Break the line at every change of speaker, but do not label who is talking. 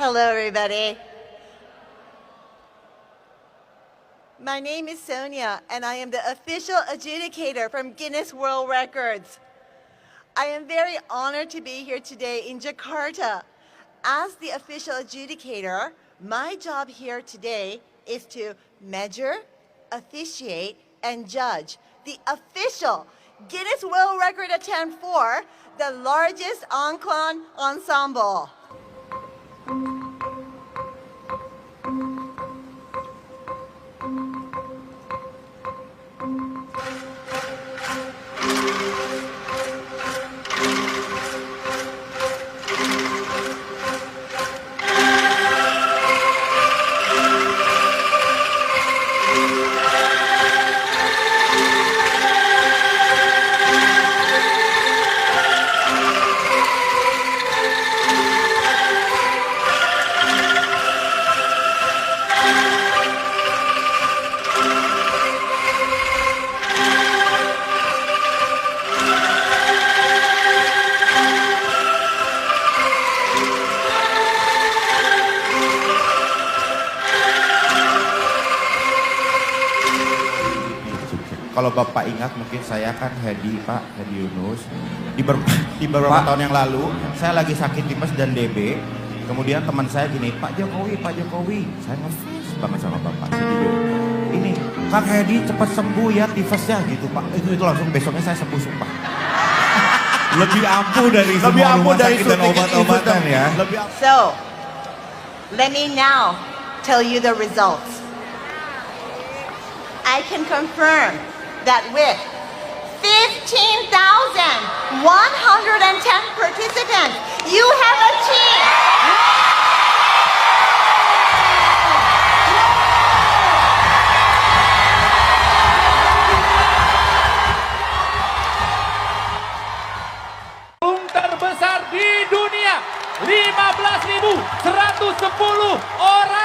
Hello, everybody. My name is Sonia, and I am the official adjudicator from Guinness World Records. I am very honored to be here today in Jakarta. As the official adjudicator, my job here today is to measure, officiate, and judge the official Guinness World Record attempt for the largest Angklung ensemble.
Kalau Bapak ingat mungkin saya kan Pak Hedi Yunus. Di beberapa tahun yang lalu saya lagi sakit tipes dan DB. Kemudian teman saya gini, Pak Jokowi. Saya ngefans banget sama Bapak. Jadi ini Kang Hedi cepat sembuh ya tipesnya gitu Pak. Itu langsung besoknya saya sembuh sumpah.
Lebih ampuh dari semua rumah sakit dan obat-obatan ya.
So, let me now tell you the results. I can confirm that with 15,110 participants, you have achieved
terbesar di dunia, 15.110 orang.